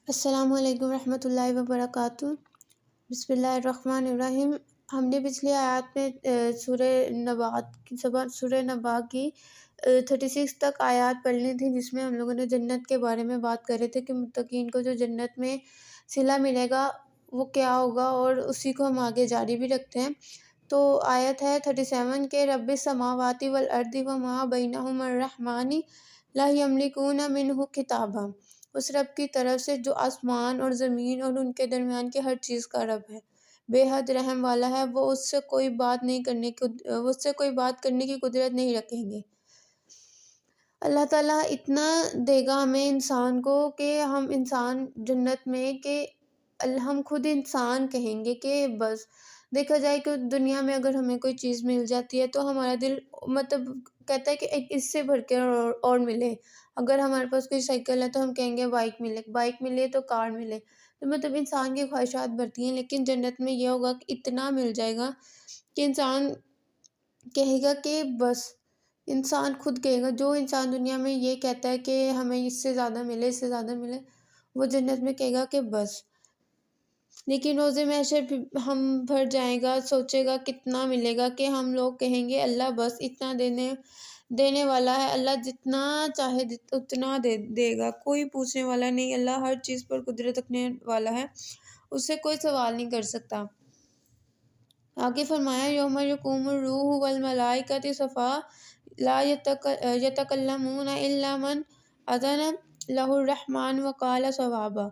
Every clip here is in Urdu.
السلام علیکم ورحمۃ اللہ وبرکاتہ۔ بسم اللہ الرحمن الرحیم۔ ہم نے پچھلی آیات میں سورہ نبا کی 36 تک آیات پڑھ لی تھی، جس میں ہم لوگوں نے جنت کے بارے میں بات کر رہے تھے کہ متقین کو جو جنت میں صلہ ملے گا وہ کیا ہوگا، اور اسی کو ہم آگے جاری بھی رکھتے ہیں۔ تو آیت ہے 37 کے رب السماوات والارض وما بینہما الرحمن لا یملکون منہ خطابا، اس رب کی طرف سے جو آسمان اور زمین اور ان کے درمیان کی ہر چیز کا رب ہے، بے حد رحم والا ہے، وہ اس سے کوئی بات کرنے کی قدرت نہیں رکھیں گے۔ اللہ تعالیٰ اتنا دے گا ہمیں انسان کو کہ ہم انسان جنت میں کہ ہم خود انسان کہیں گے کہ بس دیکھا جائے کہ دنیا میں اگر ہمیں کوئی چیز مل جاتی ہے تو ہمارا دل کہتا ہے کہ اس سے بڑھ کے اور ملے۔ اگر ہمارے پاس کوئی سائیکل ہے تو ہم کہیں گے بائک ملے تو کار ملے، تو انسان کی خواہشات بڑھتی ہیں۔ لیکن جنت میں یہ ہوگا کہ اتنا مل جائے گا کہ انسان کہے گا کہ بس، انسان خود کہے گا، جو انسان دنیا میں یہ کہتا ہے کہ ہمیں اس سے زیادہ ملے، وہ جنت میں کہے گا کہ بس۔ لیکن روز محشر ہم بھر جائے گا، سوچے گا کتنا ملے گا کہ ہم لوگ کہیں گے اللہ بس اتنا دینے والا ہے، اللہ جتنا چاہے اتنا دے گا، کوئی پوچھنے والا نہیں، اللہ ہر چیز پر قدرت رکھنے والا ہے، اس سے کوئی سوال نہیں کر سکتا۔ آگے فرمایا یوم یقوم الروح والملائکۃ صفا لا یتکلمون الا من اذن لہ الرحمن وقال صوابا،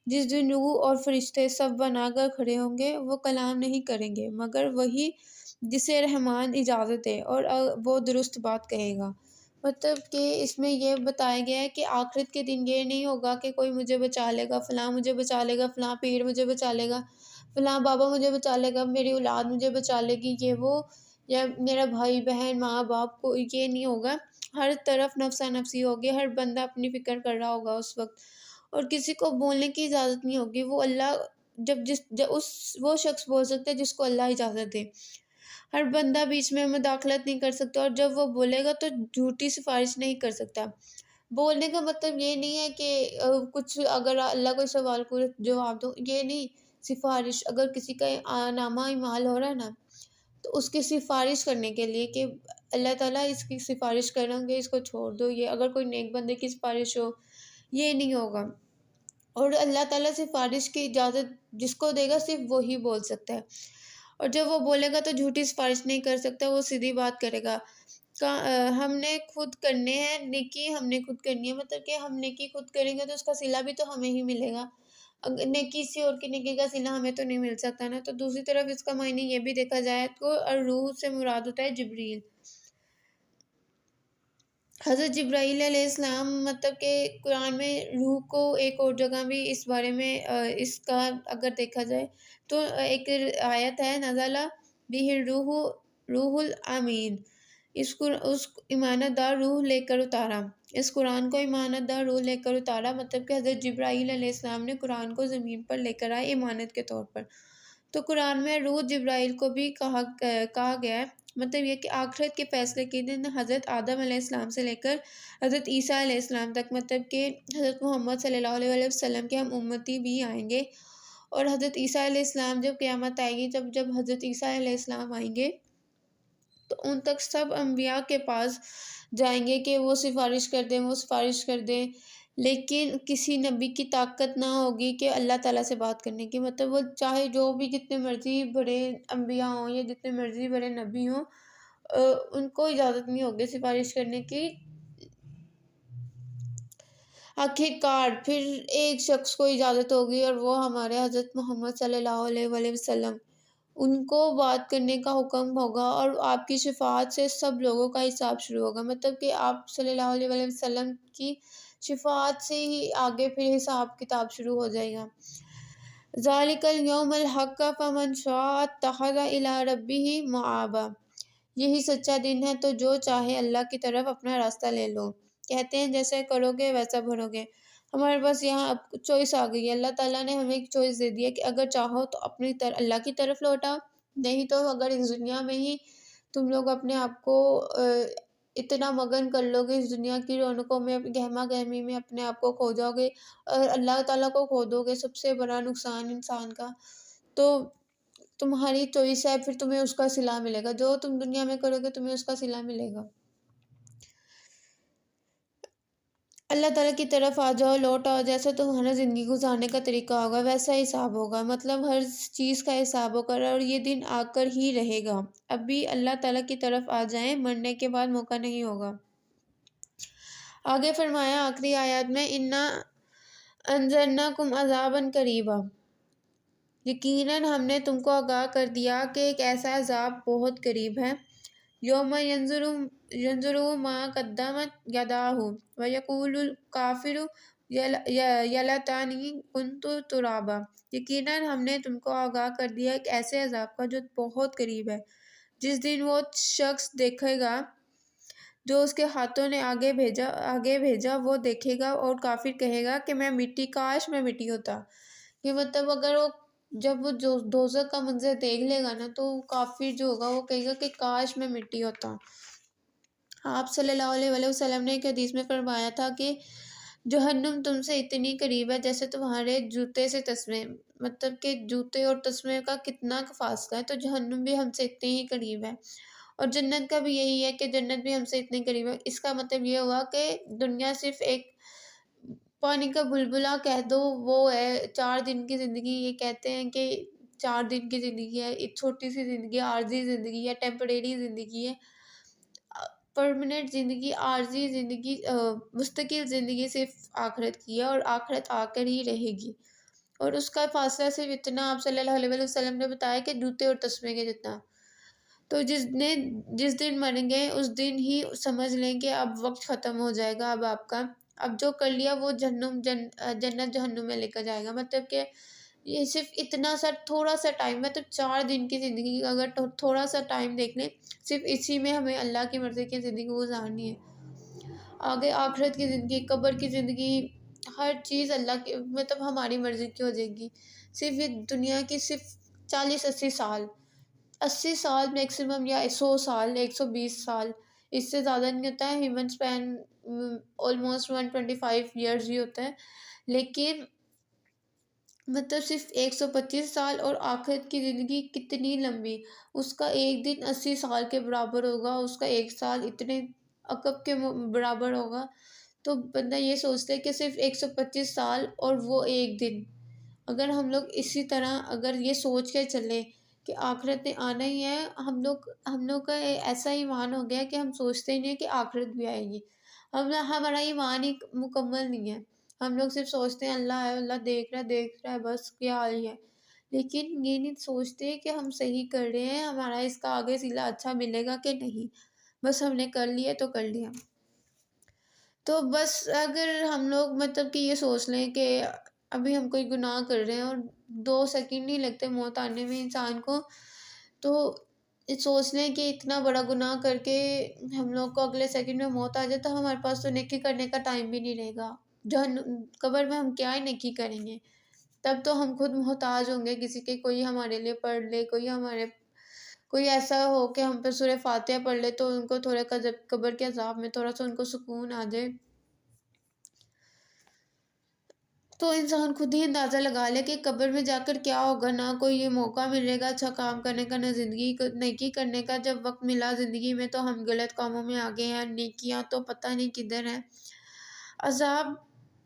جس دن روح اور فرشتے سب بنا کر کھڑے ہوں گے، وہ کلام نہیں کریں گے مگر وہی جسے رحمان اجازت دے، اور وہ درست بات کہے گا۔ کہ اس میں یہ بتایا گیا ہے کہ آخرت کے دن یہ نہیں ہوگا کہ کوئی مجھے بچا لے گا، فلاں مجھے بچا لے گا، فلاں پیر مجھے بچا لے گا، فلاں بابا مجھے بچا لے گا، میری اولاد مجھے بچا لے گی، یہ وہ، یا میرا بھائی بہن ماں باپ کو، یہ نہیں ہوگا۔ ہر طرف نفسا نفسی ہوگی، ہر بندہ اپنی فکر کر رہا ہوگا اس وقت، اور کسی کو بولنے کی اجازت نہیں ہوگی۔ وہ اللہ وہ شخص بول سکتا ہے جس کو اللہ اجازت دے، ہر بندہ بیچ میں مداخلت نہیں کر سکتا، اور جب وہ بولے گا تو جھوٹی سفارش نہیں کر سکتا۔ بولنے کا مطلب یہ نہیں ہے کہ کچھ اگر اللہ کوئی سوال کو جواب دو، یہ نہیں۔ سفارش، اگر کسی کا نامہ اعمال ہو رہا ہے نا، تو اس کی سفارش کرنے کے لیے کہ اللہ تعالیٰ اس کی سفارش کریں گے، اس کو چھوڑ دو، یہ اگر کوئی نیک بندے کی سفارش ہو، یہ نہیں ہوگا۔ اور اللہ تعالیٰ سفارش کی اجازت جس کو دے گا صرف وہی بول سکتا ہے، اور جب وہ بولے گا تو جھوٹی سفارش نہیں کر سکتا، وہ سیدھی بات کرے گا۔ ہم نے خود کرنے ہیں نیکی، ہم نے خود کرنی ہے، مطلب کہ ہم نیکی خود کریں گے تو اس کا صلہ بھی تو ہمیں ہی ملے گا، نیکی سے اور کی نیکی کا صلہ ہمیں تو نہیں مل سکتا نا۔ تو دوسری طرف اس کا معنی یہ بھی دیکھا جائے تو روح سے مراد ہوتا ہے جبریل، حضرت جبرائیل علیہ السلام۔ مطلب کہ قرآن میں روح کو ایک اور جگہ بھی اس بارے میں اس کا اگر دیکھا جائے تو ایک آیت ہے نزل بہ روح الامین، اس امانت دار روح لے کر اتارا، اس قرآن کو امانت دار روح لے کر اتارا، مطلب کہ حضرت جبرائیل علیہ السلام نے قرآن کو زمین پر لے کر آئے امانت کے طور پر۔ تو قرآن میں روح جبرائیل کو بھی کہا گیا ہے، مطلب یہ کہ آخرت کے فیصلے کے دن حضرت آدم علیہ السلام سے لے کر حضرت عیسیٰ علیہ السلام تک، مطلب کہ حضرت محمد صلی اللہ علیہ وسلم کے ہم امتی بھی آئیں گے، اور حضرت عیسیٰ علیہ السلام جب قیامت آئے گی، جب حضرت عیسیٰ علیہ السلام آئیں گے تو ان تک سب انبیاء کے پاس جائیں گے کہ وہ سفارش کر دیں، لیکن کسی نبی کی طاقت نہ ہوگی کہ اللہ تعالیٰ سے بات کرنے کی، مطلب وہ چاہے جو بھی جتنے مرضی بڑے انبیاء ہوں یا جتنے مرضی بڑے نبی ہوں، ان کو اجازت نہیں ہوگی سفارش کرنے کی۔ آخرکار پھر ایک شخص کو اجازت ہوگی، اور وہ ہمارے حضرت محمد صلی اللہ علیہ وسلم، ان کو بات کرنے کا حکم ہوگا، اور آپ کی شفاعت سے سب لوگوں کا حساب شروع ہوگا، مطلب کہ آپ صلی اللہ علیہ وسلم کی شفاعت سے ہی آگے پھر حساب کتاب شروع ہو جائے گا۔ ذالک الیوم الحق فمن شاء اتخذ الی ربہ مآبا، یہی سچا دن ہے تو جو چاہے اللہ کی طرف اپنا راستہ لے لو۔ کہتے ہیں جیسے کرو گے ویسا بھرو گے، ہمارے پاس یہاں اب چوائس آ گئی ہے، اللہ تعالیٰ نے ہمیں ایک چوائس دے دی ہے کہ اگر چاہو تو اپنی اللہ کی طرف لوٹاؤ، نہیں تو اگر اس دنیا میں ہی تم لوگ اپنے آپ کو اتنا مگن کر لو گے اس دنیا کی رونقوں میں، گہما گہمی میں اپنے آپ کو کھو جاؤ گے اور اللہ تعالیٰ کو کھو دو گے، سب سے بڑا نقصان انسان کا، تو تمہاری چوائس ہے، پھر تمہیں اس کا صلہ ملے گا، جو تم دنیا میں کرو گے تمہیں اس کا صلہ ملے گا۔ اللہ تعالیٰ کی طرف آ جاؤ، لوٹ آؤ، جیسا تمہارا زندگی گزارنے کا طریقہ ہوگا ویسا حساب ہوگا، مطلب ہر چیز کا حساب ہوگا اور یہ دن آ کر ہی رہے گا۔ اب بھی اللہ تعالیٰ کی طرف آ جائیں، مرنے کے بعد موقع نہیں ہوگا۔ آگے فرمایا آخری آیات میں اِنَّا أَنذَرْنَاكُمْ عَذَابًا قَرِيبًا، یقیناً ہم نے تم کو آگاہ کر دیا کہ ایک ایسا عذاب بہت قریب ہے، یوم ینظر ما قدمت یداہ ویقول الکافر یا لیتنی کنت ترابا، یقیناً ہم نے تم کو آگاہ کر دیا ایک ایسے عذاب کا جو بہت قریب ہے، جس دن وہ شخص دیکھے گا جو اس کے ہاتھوں نے آگے بھیجا وہ دیکھے گا اور کافر کہے گا کہ میں مٹی، کاش میں مٹی ہوتا۔ کہ مطلب اگر وہ جب وہ دوزخ کا منظر دیکھ لے گا نا تو کافر جو ہوگا وہ کہے گا کہ کاش میں مٹی ہوتا۔ آپ صلی اللہ علیہ وسلم نے ایک حدیث میں فرمایا تھا کہ جہنم تم سے اتنی قریب ہے جیسے تمہارے جوتے سے تسمے، مطلب کہ جوتے اور تسمے کا کتنا فاصلہ ہے، تو جہنم بھی ہم سے اتنے ہی قریب ہے، اور جنت کا بھی یہی ہے کہ جنت بھی ہم سے اتنی قریب ہے۔ اس کا مطلب یہ ہوا کہ دنیا صرف ایک پانی کا بلبلا کہہ دو، وہ ہے 4 دن کی زندگی، یہ کہتے ہیں کہ 4 دن کی زندگی ہے، ایک چھوٹی سی زندگی، عارضی زندگی ہے، ٹیمپریری زندگی ہے۔ پرماننٹ زندگی، عارضی زندگی، مستقل زندگی صرف آخرت کی ہے، اور آخرت آ کر ہی رہے گی، اور اس کا فاصلہ صرف اتنا آپ صلی اللہ علیہ وسلم نے بتایا کہ جوتے اور تسمے کے جتنا۔ تو جس دن مریں گے اس دن ہی سمجھ لیں کہ اب وقت ختم ہو جائے گا، اب آپ کا اب جو کر لیا وہ جنت جہنم میں لے کر جائے گا، مطلب کہ یہ صرف اتنا سا تھوڑا سا ٹائم ہے، تو 4 دن کی زندگی اگر تھوڑا سا ٹائم دیکھ لیں، صرف اسی میں ہمیں اللہ کی مرضی کی زندگی گزارنی ہے۔ آگے آخرت کی زندگی، قبر کی زندگی، ہر چیز اللہ کی، مطلب ہماری مرضی کی ہو جائے گی۔ صرف یہ دنیا کی صرف 40-80 سال، 80 سال میکسیمم، یا 100 سال، 120 سال، اس سے زیادہ نہیں ہوتا ہے۔ ہیومن اسپین آلموسٹ 125 ایئرز ہی ہوتا ہے، لیکن مطلب صرف 125 سال، اور آخرت کی زندگی کتنی لمبی، اس کا ایک دن 80 سال کے برابر ہوگا، اس کا ایک سال اتنے عقب کے برابر ہوگا۔ تو بندہ یہ سوچتے کہ صرف 125 سال اور وہ ایک دن، اگر ہم لوگ اسی طرح اگر یہ سوچ کے چلیں کہ آخرت نے آنا ہی ہے، ہم لوگ کا ایسا ایمان ہو گیا کہ ہم سوچتے ہی نہیں کہ آخرت بھی آئے گی، ہمارا ایمان ہی مکمل نہیں ہے۔ ہم لوگ صرف سوچتے ہیں اللہ ہے، اللہ دیکھ رہا ہے، بس کیا حال ہی ہے، لیکن یہ نہیں سوچتے کہ ہم صحیح کر رہے ہیں، ہمارا اس کا آگے صلہ اچھا ملے گا کہ نہیں، بس ہم نے کر لیا تو کر لیا۔ تو بس اگر ہم لوگ مطلب کہ یہ سوچ لیں کہ ابھی ہم کوئی گناہ کر رہے ہیں اور 2 سیکنڈ نہیں لگتے موت آنے میں انسان کو، تو سوچ لیں کہ اتنا بڑا گناہ کر کے ہم لوگ کو اگلے سیکنڈ میں موت آ جائے تو ہمارے پاس تو نیکی کرنے کا ٹائم بھی نہیں رہے گا، قبر میں ہم کیا ہی نیکی کریں گے، تب تو ہم خود محتاج ہوں گے کسی کے، کوئی ہمارے لیے پڑھ لے، کوئی ایسا ہو کہ ہم پہ سورہ فاتحہ پڑھ لے تو ان کو تھوڑا قبر کے عذاب میں تھوڑا سا ان کو سکون آ جائے۔ تو انسان خود ہی اندازہ لگا لے کہ قبر میں جا کر کیا ہوگا، نہ کوئی یہ موقع ملے گا اچھا کام کرنے کا، نہ زندگی نیکی کرنے کا، جب وقت ملا زندگی میں تو ہم غلط کاموں میں آگے ہیں، نیکیاں تو پتہ نہیں کدھر ہیں۔ عذاب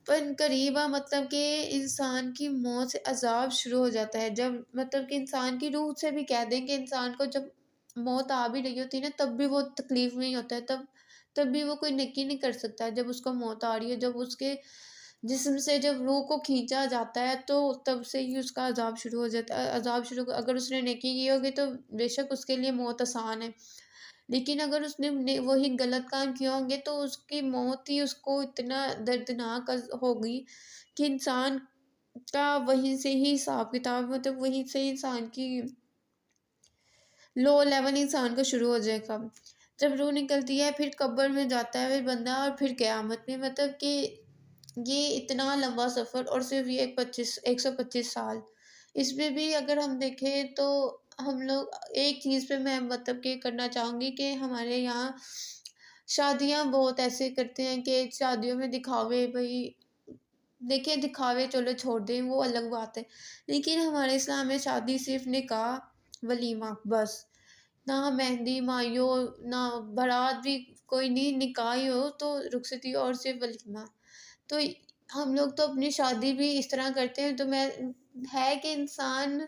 پن قریبا، مطلب کہ انسان کی موت سے عذاب شروع ہو جاتا ہے، جب مطلب کہ انسان کی روح سے بھی کہہ دیں کہ انسان کو جب موت آ بھی رہی ہوتی ہے نا تب بھی وہ تکلیف میں ہی ہوتا ہے، تب بھی وہ کوئی نیکی نہیں کر سکتا، جب اس کو موت آ رہی ہے، جب اس کے جسم سے جب روح کو کھینچا جاتا ہے تو تب سے ہی اس کا عذاب شروع ہو جاتا ہے، اگر اس نے نیکی کی ہوگی تو بے شک اس کے لیے موت آسان ہے، لیکن اگر اس نے وہی غلط کام کیا ہوں گے تو اس کی موت ہی اس کو اتنا دردناک ہوگی کہ انسان کا وہیں سے ہی حساب کتاب، مطلب وہیں سے انسان کی لو لیول انسان کا شروع ہو جائے گا۔ جب روح نکلتی ہے پھر قبر میں جاتا ہے پھر بندہ، اور پھر قیامت میں، مطلب کہ یہ اتنا لمبا سفر، اور صرف یہ 125 سال، اس میں بھی اگر ہم دیکھیں تو ہم لوگ ایک چیز پہ میں مطلب کہ کرنا چاہوں گی کہ ہمارے یہاں شادیاں بہت ایسے کرتے ہیں کہ شادیوں میں دکھاوے، بھائی دیکھیں دکھاوے چلو چھوڑ دیں وہ الگ بات ہے، لیکن ہمارے اسلام میں شادی صرف نکاح ولیمہ بس، نہ مہندی مائیو نہ بارات بھی کوئی نہیں، نکاح ہی ہو تو رخصتی اور صرف ولیمہ۔ تو ہم لوگ تو اپنی شادی بھی اس طرح کرتے ہیں، تو میں ہے کہ انسان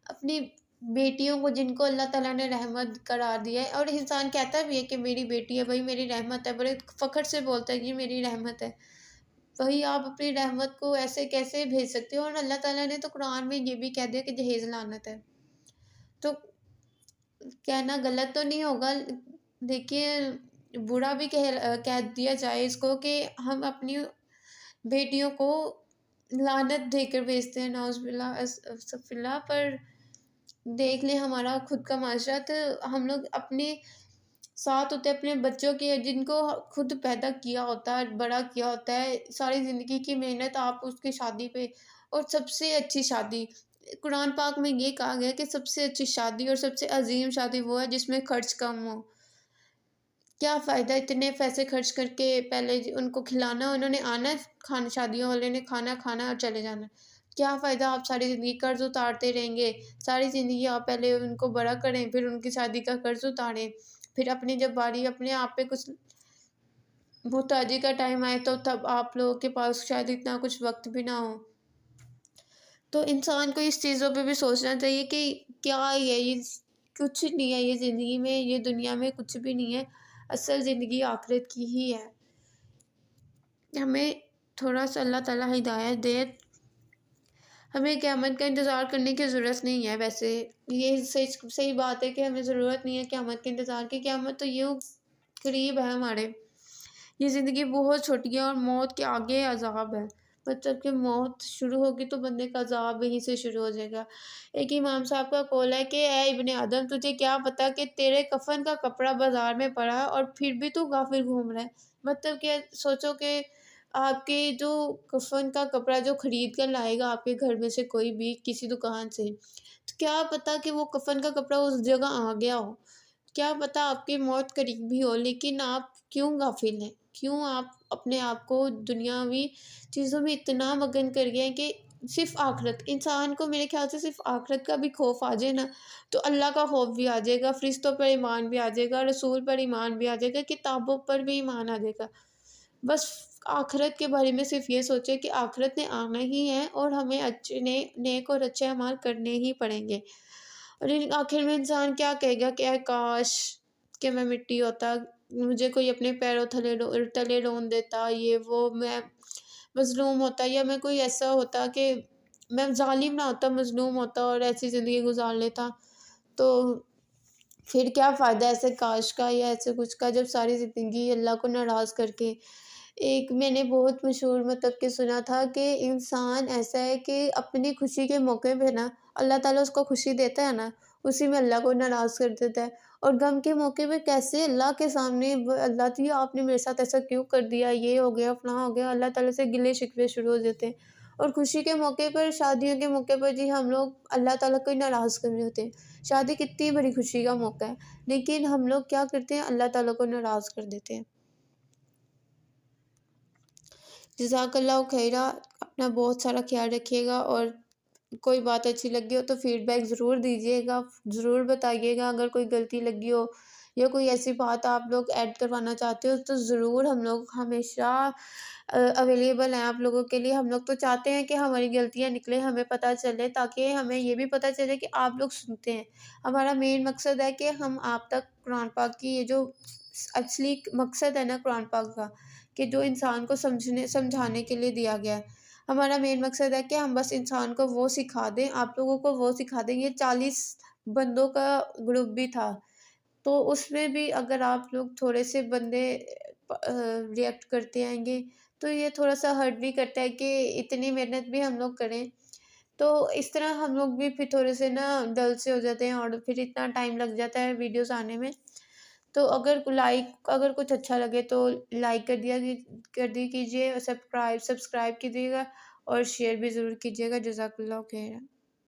اپنی بیٹیوں کو جن کو اللہ تعالیٰ نے رحمت قرار دیا ہے، اور انسان کہتا بھی ہے کہ میری بیٹی ہے بھائی میری رحمت ہے، بڑے فخر سے بولتا ہے کہ میری رحمت ہے، وہی آپ اپنی رحمت کو ایسے کیسے بھیج سکتے ہو؟ اور اللہ تعالیٰ نے تو قرآن میں یہ بھی کہہ دیا کہ جہیز لعنت ہے، تو کہنا غلط تو نہیں ہوگا، دیکھیے برا بھی کہہ دیا جائے اس کو کہ ہم اپنی بیٹیوں کو لعنت دے کر بھیجتے ہیں، نعوذ باللہ استغفر اللہ۔ پر دیکھ لیں ہمارا خود کا معاشرہ، تو ہم لوگ اپنے ساتھ ہوتے ہیں اپنے بچوں کے، جن کو خود پیدا کیا ہوتا ہے، بڑا کیا ہوتا ہے، ساری زندگی کی محنت آپ اس کی شادی پہ، اور سب سے اچھی شادی قرآن پاک میں یہ کہا گیا کہ سب سے اچھی شادی اور سب سے عظیم شادی وہ ہے جس میں خرچ کم ہو۔ کیا فائدہ اتنے پیسے خرچ کر کے پہلے ان کو کھلانا، انہوں نے آنا ہے کھانا، شادیوں والے نے کھانا کھانا اور چلے جانا، کیا فائدہ؟ آپ ساری زندگی قرض اتارتے رہیں گے، ساری زندگی آپ پہلے ان کو بڑا کریں، پھر ان کی شادی کا قرض اتاریں، پھر اپنی جب باری اپنے آپ پہ کچھ محتاجی کا ٹائم آئے تو تب آپ لوگوں کے پاس شاید اتنا کچھ وقت بھی نہ ہو۔ تو انسان کو اس چیزوں پہ بھی سوچنا چاہیے کہ کیا ہے یہ کچھ نہیں ہے، یہ زندگی میں یہ دنیا میں کچھ بھی نہیں ہے، اصل زندگی آخرت کی ہی ہے۔ ہمیں تھوڑا سا اللہ تعالیٰ ہدایت دے، ہمیں قیامت کا انتظار کرنے کی ضرورت نہیں ہے، ویسے یہ صحیح بات ہے کہ ہمیں ضرورت نہیں ہے قیامت کے انتظار کی، قیامت تو یوں قریب ہے ہمارے، یہ زندگی بہت چھوٹی ہے اور موت کے آگے عذاب ہے، مطلب کہ موت شروع ہوگی تو بندے کا عذاب وہیں سے شروع ہو جائے گا۔ ایک امام صاحب کا قول ہے کہ اے ابن آدم تجھے کیا پتا کہ تیرے کفن کا کپڑا بازار میں پڑا ہے اور پھر بھی تو غافل گھوم رہا ہے، مطلب کہ سوچو کہ آپ کے جو کفن کا کپڑا جو خرید کر لائے گا آپ کے گھر میں سے کوئی بھی کسی دکان سے، تو کیا پتا کہ وہ کفن کا کپڑا اس جگہ آ گیا ہو، کیا پتا آپ کی موت قریب بھی ہو، لیکن آپ کیوں غافل ہیں؟ کیوں آپ اپنے آپ کو دنیاوی چیزوں میں اتنا مگن کر گئے ہیں کہ صرف آخرت، انسان کو میرے خیال سے صرف آخرت کا بھی خوف آ جائے نا تو اللہ کا خوف بھی آ جائے گا، فرشتوں پر ایمان بھی آ جائے گا، رسول پر ایمان بھی آ جائے گا، کتابوں پر بھی ایمان آ جائے گا۔ بس آخرت کے بارے میں صرف یہ سوچے کہ آخرت نے آنا ہی ہے اور ہمیں اچھے نیک اور اچھے اعمال کرنے ہی پڑیں گے، اور آخر میں انسان کیا کہے گا کہ اے کاش کہ میں مٹی ہوتا، مجھے کوئی اپنے پیروں تلے رون دیتا، یہ وہ، میں مظلوم ہوتا، یا میں کوئی ایسا ہوتا کہ میں ظالم نہ ہوتا، مظلوم ہوتا اور ایسی زندگی گزار لیتا، تو پھر کیا فائدہ ایسے کاش کا یا ایسے کچھ کا جب ساری زندگی اللہ کو ناراض کر کے۔ ایک میں نے بہت مشہور مطلب کہ سنا تھا کہ انسان ایسا ہے کہ اپنی خوشی کے موقع پہ نا اللہ تعالیٰ اس کو خوشی دیتا ہے نا اسی میں اللہ کو ناراض کر دیتا ہے، اور غم کے موقع پہ کیسے اللہ کے سامنے اللہ جی آپ نے میرے ساتھ ایسا کیوں کر دیا، یہ ہو گیا فلاں ہو گیا، اللہ تعالیٰ سے گلے شکوے شروع ہو جاتے ہیں، اور خوشی کے موقع پر شادیوں کے موقع پر جی ہم لوگ اللہ تعالیٰ کو ناراض کر رہے ہوتے ہیں، شادی کتنی بڑی خوشی کا موقع ہے لیکن ہم لوگ کیا کرتے ہیں اللہ تعالیٰ کو ناراض کر دیتے ہیں۔ جزاک اللہ خیرہ، اپنا بہت سارا خیال رکھیے گا، اور کوئی بات اچھی لگی ہو تو فیڈ بیک ضرور دیجیے گا، ضرور بتائیے گا، اگر کوئی غلطی لگی ہو یا کوئی ایسی بات آپ لوگ ایڈ کروانا چاہتے ہو تو ضرور، ہم لوگ ہمیشہ اویلیبل ہیں آپ لوگوں کے لیے، ہم لوگ تو چاہتے ہیں کہ ہماری غلطیاں نکلیں، ہمیں پتہ چلے، تاکہ ہمیں یہ بھی پتہ چلے کہ آپ لوگ سنتے ہیں، ہمارا مین مقصد ہے کہ ہم آپ تک قرآن پاک کی یہ جو اصلی مقصد ہے نا قرآن پاک کا، کہ جو انسان کو سمجھانے کے لیے دیا گیا ہے، ہمارا مین مقصد ہے کہ ہم بس انسان کو وہ سکھا دیں، آپ لوگوں کو وہ سکھا دیں۔ یہ 40 بندوں کا گروپ بھی تھا، تو اس میں بھی اگر آپ لوگ تھوڑے سے بندے ریئیکٹ کرتے آئیں گے تو یہ تھوڑا سا ہرٹ بھی کرتا ہے کہ اتنی محنت بھی ہم لوگ کریں، تو اس طرح ہم لوگ بھی پھر تھوڑے سے نا ڈل سے ہو جاتے ہیں اور پھر اتنا ٹائم لگ جاتا ہے ویڈیوز آنے میں، تو اگر کچھ اچھا لگے تو لائک کر دی کیجیے، سبسکرائب کیجیے گا اور شیئر بھی ضرور کیجیے گا۔ جزاک اللہ خیر۔